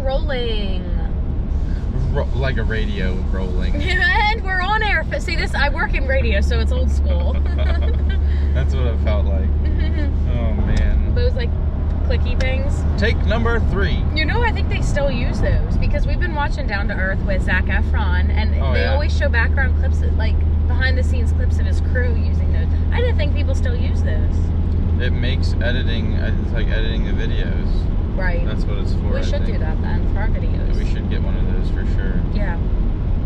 rolling. Like a radio rolling. And we're on air. See this? I work in radio, so it's old school. That's what it felt like. Oh man. Those like clicky things. Take number 3. You know, I think they still use those because we've been watching Down to Earth with Zac Efron, and they always show background clips, like behind the scenes clips of his crew using those. I didn't think people still use those. It makes editing. It's like editing the videos. Right. That's what it's for. We should do that then for our videos. Yeah, we should get one of those for sure. Yeah,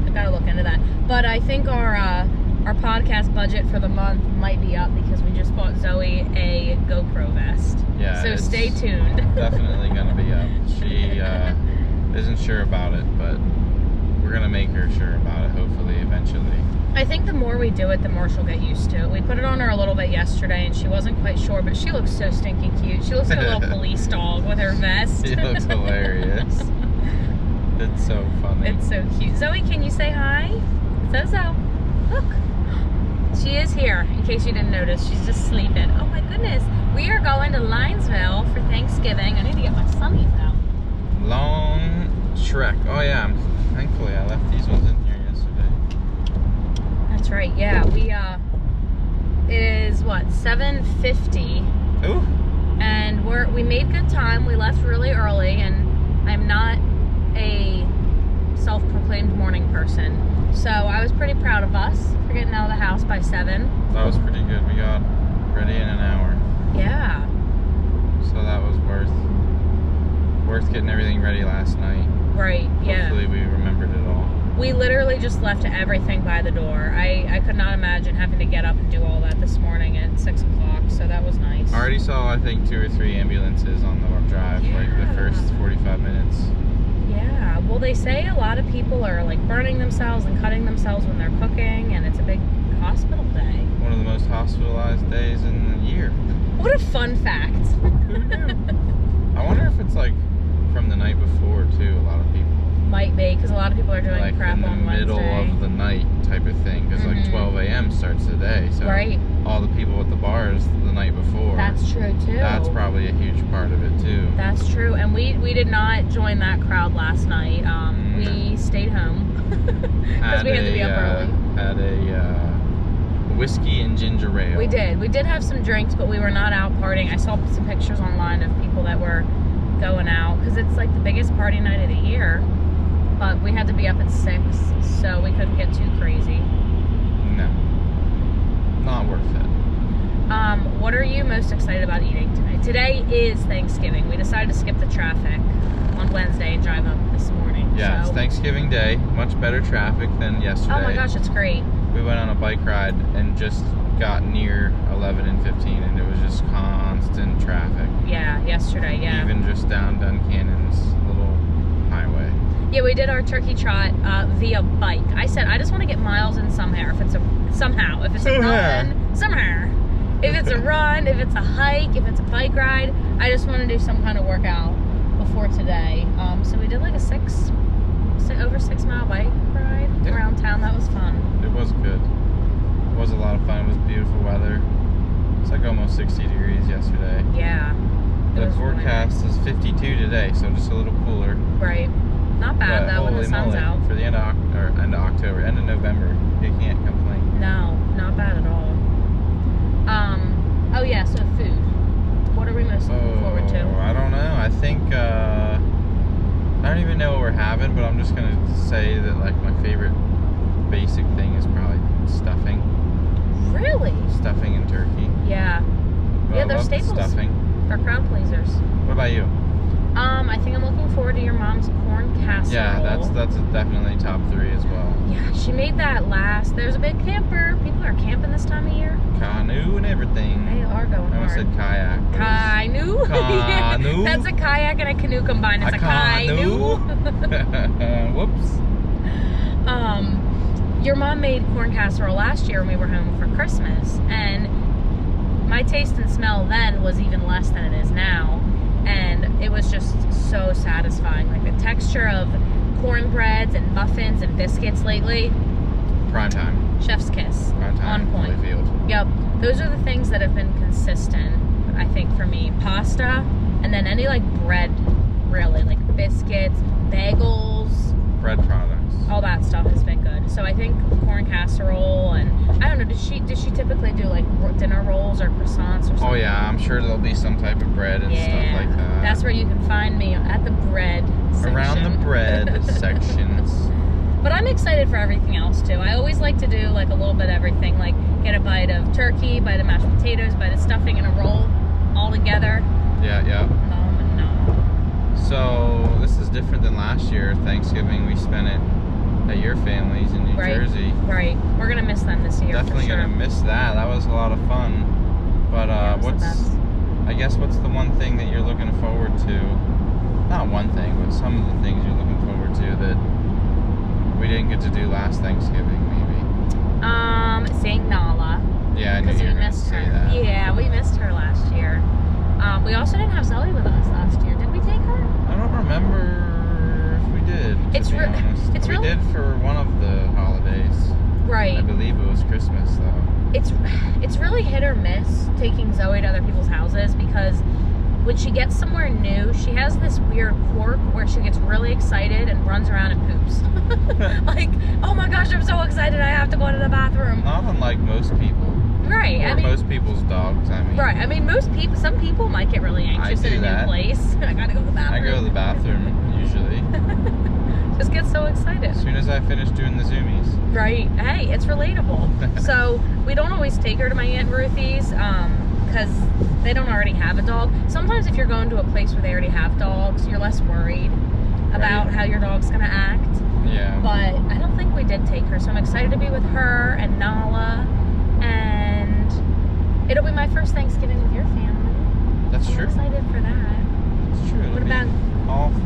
I gotta look into that. But I think our podcast budget for the month might be up because we just bought Zoe a GoPro vest. Yeah. So stay tuned. Definitely gonna be up. She isn't sure about it, but we're gonna make her sure about it. Hopefully, eventually. I think the more we do it, the more she'll get used to it. We put it on her a little bit yesterday, and she wasn't quite sure, but she looks so stinking cute. She looks like a little police dog with her vest. She looks hilarious. It's so funny. It's so cute. Zoe, can you say hi? Zozo, look. She is here, in case you didn't notice. She's just sleeping. Oh my goodness. We are going to Linesville for Thanksgiving. I need to get my sunnies out. Long trek. Oh yeah. Thankfully, I left these ones in here yesterday. That's right. Yeah, it is what, 7:50. Ooh. And we made good time. We left really early, and I'm not a self-proclaimed morning person, so I was pretty proud of us for getting out of the house by 7. That was pretty good. We got ready in an hour. Yeah. So that was worth getting everything ready last night. Right. Yeah. Hopefully we remembered it all. We literally just left everything by the door. I could not imagine having to get up and do all that this morning at 6 o'clock, so that was nice. I already saw, I think, 2 or 3 ambulances on the drive, like the first 45 minutes. Yeah, well, they say a lot of people are like burning themselves and cutting themselves when they're cooking, and it's a big hospital day. One of the most hospitalized days in the year. What a fun fact. Who knew? I wonder if it's like from the night before, too, a lot of people. Might be, because a lot of people are doing like crap on Wednesday. in the middle of the night type of thing, because like 12 a.m. starts the day, so all the people at the bars the night before. That's true too. That's probably a huge part of it too. That's true, and we did not join that crowd last night. We stayed home because we had to be up early. Had a whiskey and ginger ale. We did have some drinks, but we were not out partying. I saw some pictures online of people that were going out because it's like the biggest party night of the year. But we had to be up at 6, so we couldn't get too crazy. No. Not worth it. What are you most excited about eating today? Today is Thanksgiving. We decided to skip the traffic on Wednesday and drive up this morning. Yeah, so. It's Thanksgiving Day. Much better traffic than yesterday. Oh my gosh, it's great. We went on a bike ride and just got near 11 and 15, and it was just constant traffic. Yeah, yesterday, yeah. Even just down Duncannon's little highway. Yeah, we did our turkey trot via bike. I said, I just want to get miles in somehow. If it's a run, somehow. If it's a run, if it's a hike, if it's a bike ride, I just want to do some kind of workout before today. So we did like a over 6 mile bike ride around town. That was fun. It was good. It was a lot of fun. It was beautiful weather. It's like almost 60 degrees yesterday. Yeah. The forecast is 52 today, so just a little cooler. Right. Not bad though when the sun's out. For the end of October, end of November, you can't complain. No, not bad at all. Oh yeah, so food. What are we most looking forward to? I don't know. I think I don't even know what we're having, but I'm just gonna say that like my favorite basic thing is probably stuffing. Really? Stuffing and turkey. Yeah. But yeah, they're staples. Stuffing. They're crowd pleasers. What about you? I think I'm looking forward to your mom's corn casserole. Yeah, that's definitely top 3 as well. Yeah, she made that last. There's a big camper. People are camping this time of year. Canoe and everything. They are going I almost hard. said kayak. Canoe? Canoe? That's a kayak and a canoe combined. It's a canoe. Whoops. Your mom made corn casserole last year when we were home for Christmas, and my taste and smell then was even less than it is now, and it was just so satisfying. Like the texture of cornbreads and muffins and biscuits lately. Prime time. Chef's kiss. Prime time. On point. Holyfield. Yep. Those are the things that have been consistent, I think, for me. Pasta, and then any like bread, really, like biscuits, bagels, bread products. all that stuff has been good. So I think corn casserole, and I don't know, does she typically do like dinner rolls or croissants or something? Oh yeah, I'm sure there'll be some type of bread and stuff like that. That's where you can find me, at the bread section. Around the bread sections. But I'm excited for everything else too. I always like to do like a little bit of everything, like get a bite of turkey, bite of mashed potatoes, bite of stuffing in a roll, all together. Yeah. No. So this is different than last year. Thanksgiving we spent it at your family's in New Jersey. Right. We're gonna miss them this year. Definitely for sure. gonna miss that. That was a lot of fun. But Yeah, it was the best. I guess what's the one thing that you're looking forward to? Not one thing, but some of the things you're looking forward to that we didn't get to do last Thanksgiving, maybe. Seeing Nala. Yeah, I knew Because you we were gonna missed say her. that. Yeah, we missed her last year. We also didn't have Zoe with us last year. Did we take her? I don't remember if we did. To be honest. It's we really did for one of the holidays. right. I believe it was Christmas though. It's really hit or miss taking Zoe to other people's houses, because when she gets somewhere new, she has this weird quirk where she gets really excited and runs around and poops. Like, oh my gosh, I'm so excited, I have to go to the bathroom. Not unlike most people. Right. Or most people's dogs, I mean. Right. I mean, some people might get really anxious in a new place. I gotta go to the bathroom. I go to the bathroom usually. Just get so excited. As soon as I finish doing the zoomies. Right. Hey, it's relatable. So we don't always take her to my Aunt Ruthie's because they don't already have a dog. Sometimes if you're going to a place where they already have dogs, you're less worried about how your dog's gonna act. Yeah. But I don't think we did take her, so I'm excited to be with her and Nala, and it'll be my first Thanksgiving with your family. That's I'm true. excited for that. It's true. It'll What be about-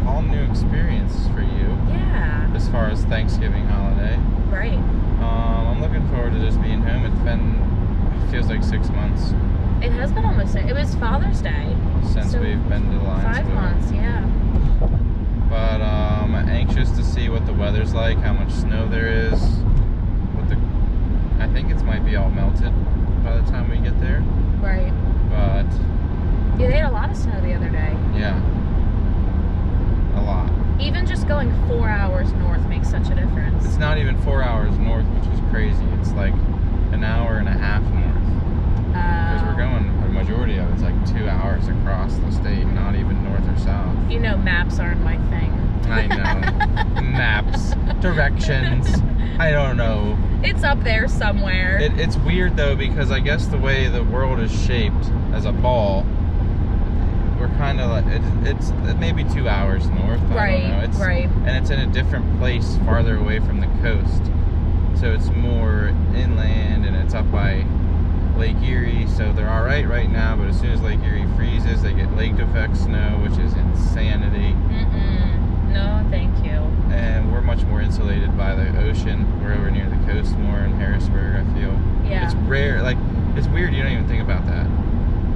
all new experiences for you Yeah. as far as Thanksgiving holiday. Right. I'm looking forward to just being home. It feels like 6 months It has been almost. It was Father's Day. since So, we've been to Lionsville. 5 months. Yeah. But I'm anxious to see what the weather's like, how much snow there is. I think it might be all melted by the time we get there. Right. But Yeah, they had a lot of snow the other day. yeah, a lot. Even just going 4 hours north makes such a difference. It's not even 4 hours north, which is crazy. It's like an hour and a half north. Because we're going, the majority of it's like 2 hours across the state, not even north or south. You know, maps aren't my thing. I know. Maps, directions, I don't know. It's up there somewhere. It's weird though, because I guess the way the world is shaped as a ball, we're kind of like, it's maybe 2 hours north. I don't know. It's, right. And it's in a different place farther away from the coast. So it's more inland and it's up by Lake Erie. So they're all right now, but as soon as Lake Erie freezes, they get lake effect snow, which is insanity. No, thank you. And we're much more insulated by the ocean. We're over near the coast more in Harrisburg, I feel. Yeah. It's rare, like, it's weird you don't even think about that.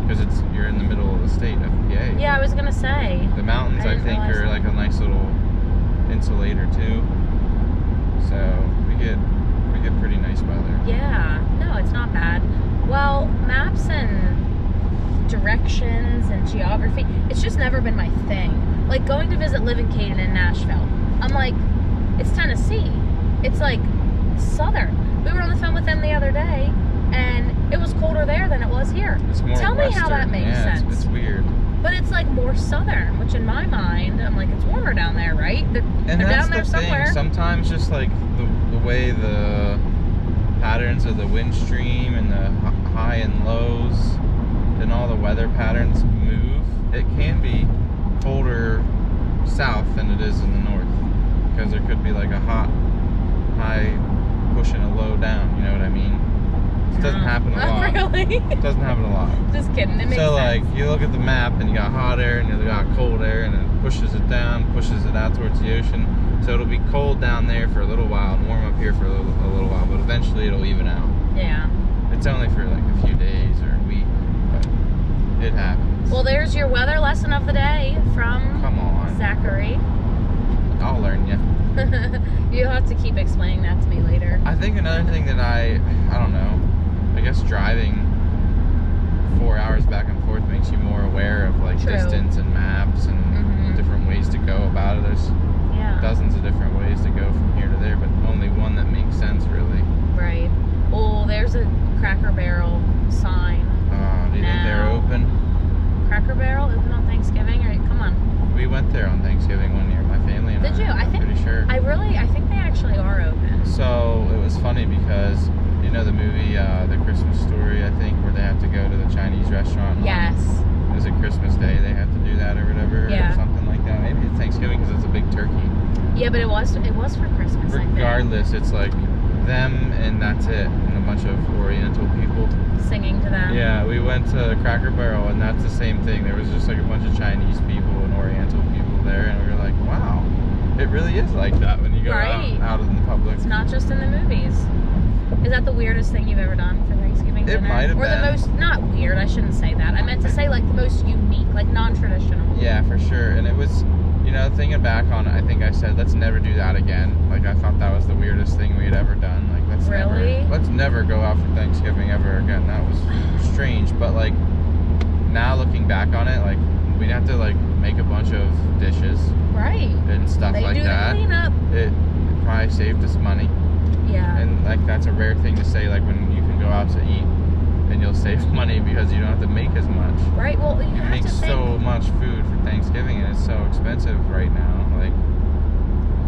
Because you're in the middle of the state of PA. Yeah, I was gonna say. The mountains, I didn't think, realize are that. like a nice little insulator too. So we get pretty nice weather. Yeah. No, it's not bad. Well, maps and directions and geography, it's just never been my thing. Like going to visit Liv and Caden in Nashville. I'm like, it's Tennessee. It's like southern. We were on the phone with them the other day, and it was colder there than it was here. It's more Tell me how that western. makes Yeah, sense. It's weird. But it's like more southern, which in my mind, I'm like, it's warmer down there, right? They're And that's down there the somewhere. thing. Sometimes just like the way the patterns of the wind stream and the high and lows and all the weather patterns move, it can be colder south than it is in the north, because there could be like a hot high pushing a low down, you know what I mean? It doesn't happen a lot. Really? It doesn't happen a lot. Just kidding. It makes So sense. like you look at the map and you got hot air and you got cold air, and it pushes it down, pushes it out towards the ocean. So it'll be cold down there for a little while and warm up here for a little while, but eventually it'll even out. Yeah. It's only for like a few days or a week, but it happens. Well, there's your weather lesson of the day from Come on. Zachary. I'll learn you. You'll have to keep explaining that to me later. I think another thing that I don't know, I guess driving 4 hours back and forth makes you more aware of like True. distance and maps and Mhm. different ways to go about it. There's Really? I think they actually are open. So it was funny because you know the movie The Christmas Story, I think, where they have to go to the Chinese restaurant. Yes. Is it Christmas Day they have to do that or whatever? Yeah. Or something like that. Maybe it's Thanksgiving because it's a big turkey. Yeah, but it was for Christmas. Regardless, it's like them and that's it, and a bunch of Oriental people I think. Singing to them. Yeah, we went to Cracker Barrel and that's the same thing. There was just like a bunch of Chinese people and Oriental people there, and we were like, wow, it really is like that when you go out in the public. It's not just in the movies. Is that the weirdest thing you've ever done for Thanksgiving dinner? It might have been. Or the most, not weird, I shouldn't say that. I meant to say like the most unique, like non-traditional. Yeah, for sure. And it was, you know, thinking back on it, I think I said, let's never do that again. Like, I thought that was the weirdest thing we had ever done. Like, let's never go out for Thanksgiving ever again. That was strange. But, like, now looking back on it, like, we'd have to, like, make a bunch of dishes. Right. And stuff they like do that. The cleanup. It probably saved us money. Yeah. And, like, that's a rare thing to say, like, when you can go out to eat and you'll save money because you don't have to make as much. Right, well, you have make to think. so much food for Thanksgiving and it's so expensive right now. Like,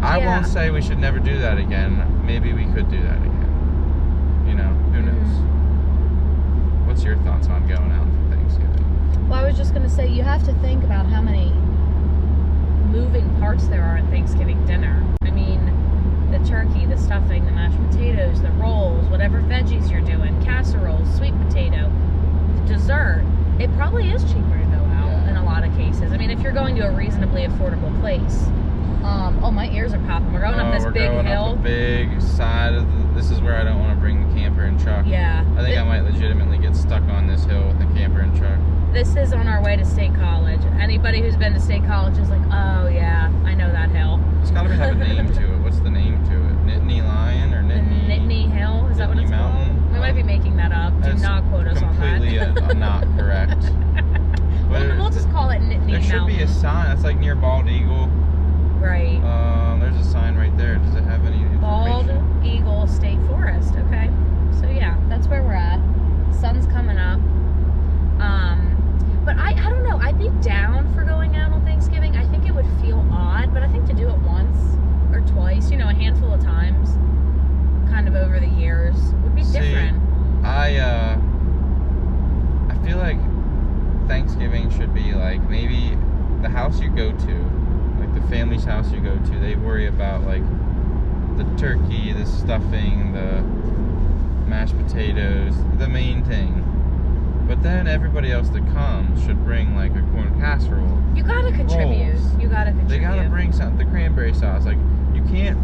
I won't say we should never do that again. Maybe we could do that again. You know, who knows? What's your thoughts on going out for Thanksgiving? Well, I was just going to say, you have to think about how many moving parts there are in Thanksgiving dinner. I mean, the turkey, the stuffing, the mashed potatoes, the rolls, whatever veggies you're doing, casseroles, sweet potato, dessert. It probably is cheaper to go out in a lot of cases. I mean, if you're going to a reasonably affordable place. Oh, my ears are popping. We're going up this big hill. Up a big side of this is where I don't want to bring the camper and truck. Yeah. I think I might legitimately get stuck on this hill with the camper and truck. This is on our way to State College. Anybody who's been to State College is like, oh yeah, I know that hill. It's got to have a name to it. What's the name to it? Nittany Lion or Nittany? Nittany Hill? Is that what Nittany it's Mountain? called? We might be making that up. Do not quote us on that. Completely not correct. We'll just call it Nittany Mountain. There should be a sign. That's like near Bald Eagle. Right. There's a sign right there. Does it have any information? Bald Eagle State Forest. Okay. So yeah, that's where we're at. Sun's coming up. But I don't know. I'd be down for going out on Thanksgiving. I think it would feel odd, but I think to do it once or twice, you know, a handful of times, kind of over the years, would be different. I feel like Thanksgiving should be like maybe the house you go to, like the family's house you go to, they worry about like the turkey, the stuffing, the mashed potatoes, the main thing. But then everybody else that comes should bring like a corn casserole. You gotta contribute. Rolls. You gotta contribute. They gotta bring something. The cranberry sauce. Like, you can't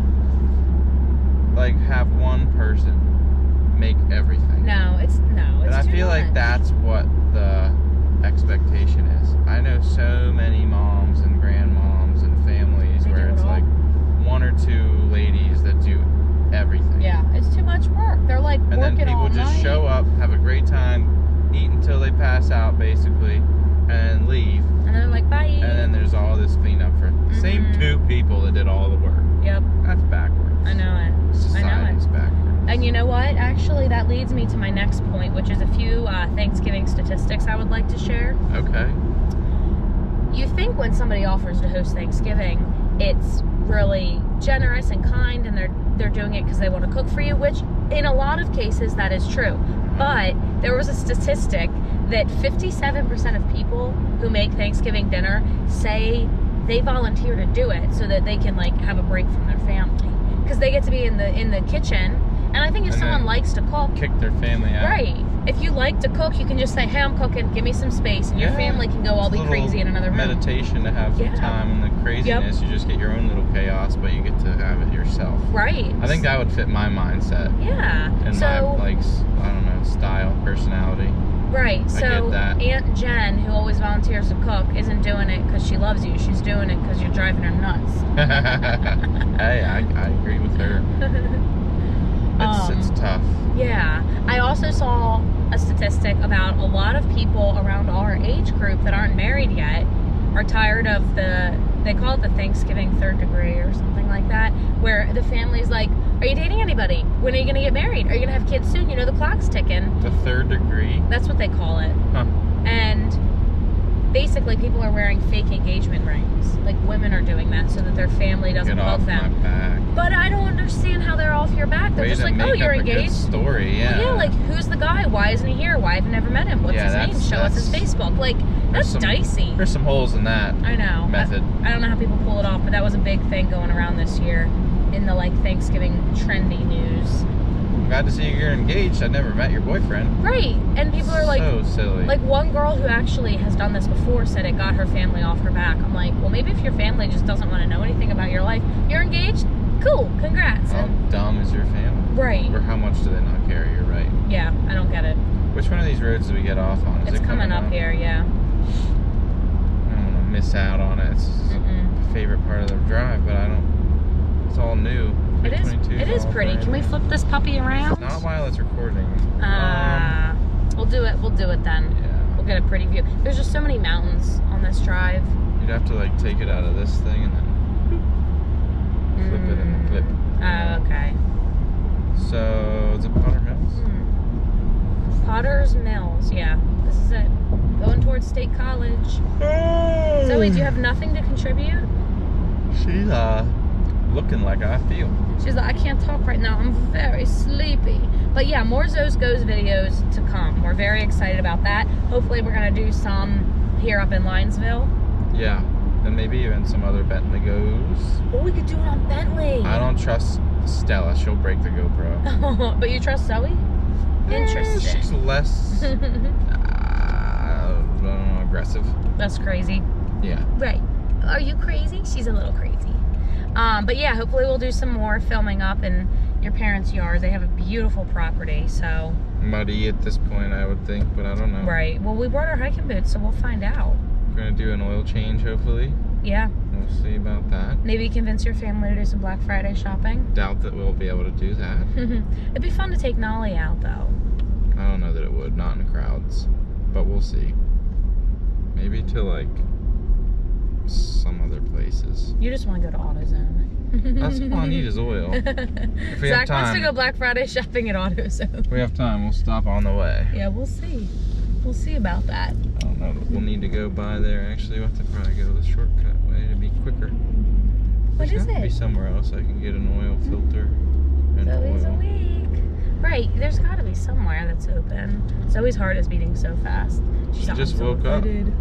like have one person make everything. No, it's And I too feel like much. that's what the expectation is. I know so many moms and grandmoms and families They where do it it's all. like one or two ladies that do everything. Yeah, it's too much work. They're like And then working all people just night. show up, have a great time, eat until they pass out basically, and leave. And then they're like, bye. And then there's all this cleanup for the same two people that did all the work. Yep, That's backwards. I know it. Society's backwards. And you know what? Actually, that leads me to my next point, which is a few Thanksgiving statistics I would like to share. Okay. You think when somebody offers to host Thanksgiving, it's really generous and kind, and they're doing it because they want to cook for you, which in a lot of cases that is true. But there was a statistic that 57% of people who make Thanksgiving dinner say they volunteer to do it so that they can like have a break from their family, because they get to be in the kitchen. And I think if And someone then likes to cook, Kick their family out. right? If you like to cook, you can just say, "Hey, I'm cooking. Give me some space," and your family can go all be It's a crazy in another room. meditation to have some Yeah. time in the craziness. You just get your own little chaos, but you get to have it yourself. Right. I think that would fit my mindset Yeah. and So my like I don't know, style, personality. right. So get that. Aunt Jen, who always volunteers to cook, isn't doing it because she loves you. She's doing it because you're driving her nuts. Hey, I agree with her. It's tough. Yeah. I also saw a statistic about a lot of people around our age group that aren't married yet are tired of they call it the Thanksgiving third degree or something like that, where the family's like, are you dating anybody? When are you going to get married? Are you going to have kids soon? You know, the clock's ticking. The third degree. That's what they call it. Huh. And basically people are wearing fake engagement rings. like women are doing that so that their family doesn't Get off bug them. my back. But I don't understand how they're off your back. They're Way just to like, oh, make you're up a good engaged. story, yeah. Well, yeah, like who's the guy? Why isn't he here? Why have you never met him? What's Yeah, his name? Show us his Facebook. Like that's dicey. There's some holes in that I know. method. I don't know how people pull it off, but that was a big thing going around this year in the like Thanksgiving trendy news. I'm glad to see you're engaged. I never met your boyfriend. Right, and people are like, so silly. like one girl who actually has done this before said it got her family off her back. I'm like, well, maybe if your family just doesn't want to know anything about your life, you're engaged. Cool, congrats. How dumb is your family? Right. Or how much do they not care? You're right. Yeah, I don't get it. Which one of these roads do we get off on? Is It's it coming up here, yeah. I don't want to miss out on it. It's my favorite part of the drive, but I don't. It's all new. It is. 322 It is all pretty. brand Can we new. flip this puppy around? Not while it's recording. We'll do it. We'll do it then. Yeah. We'll get a pretty view. There's just so many mountains on this drive. You'd have to like take it out of this thing and then flip it in the clip. Oh, okay. So is it Potter Mills? Potter's Mills. Yeah, this is it. Going towards State College. Zoe, do you have nothing to contribute? She's looking like I feel. She's like, I can't talk right now. I'm very sleepy. But yeah, more Zoes Goes videos to come. We're very excited about that. Hopefully we're going to do some here up in Linesville. Yeah, and maybe even some other Bentley goes. Oh, we could do it on Bentley. I don't trust Stella. She'll break the GoPro. But you trust Zoe? Interesting. She's less I don't know, aggressive. That's crazy. Yeah. Right. Are you crazy? She's a little crazy. But yeah, hopefully we'll do some more filming up in your parents' yard. They have a beautiful property, so. Muddy at this point, I would think, but I don't know. Right. Well, we brought our hiking boots, so we'll find out. We're gonna do an oil change, hopefully. Yeah. We'll see about that. Maybe convince your family to do some Black Friday shopping. Doubt that we'll be able to do that. It'd be fun to take Nolly out, though. I don't know that it would, not in crowds, but we'll see. Maybe to like some other places. You just want to go to AutoZone. That's all I need is oil. If we have Zach wants to time, go Black Friday shopping at AutoZone. if we have time, we'll stop on the way. Yeah, we'll see. We'll see about that. I don't know that we'll need to go by there. Actually, we'll have to probably go the shortcut way to be quicker. What There's is got to be it? somewhere else I can get an oil filter and Zoe's oil. awake. Right, there's got to be somewhere that's open. Zoe's heart is beating so fast. She like, just "I'm so woke up." excited."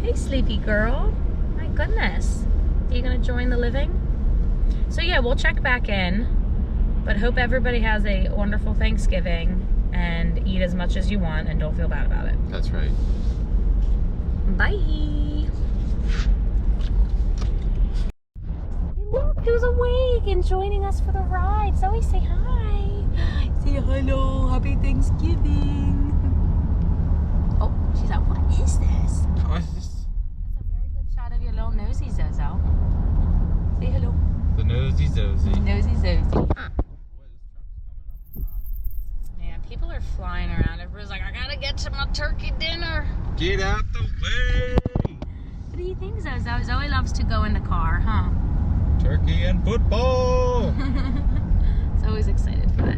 Hey, sleepy girl. My goodness. Are you going to join the living? So yeah, we'll check back in. But hope everybody has a wonderful Thanksgiving and eat as much as you want and don't feel bad about it. That's right. Bye. Hey, look, who's awake and joining us for the ride. Zoe, say hi. Say hello. Happy Thanksgiving. Oh, she's like, what is this? Oh, it's just That's a very good shot of your little nosy Zozo. Say hello. the nosy Zozy. Nosy Zozy. Man, people are flying around. Everybody's like, I gotta get to my turkey dinner. Get out the way! What do you think, Zozo? Zoe loves to go in the car, huh? Turkey and football! Zoe's excited for that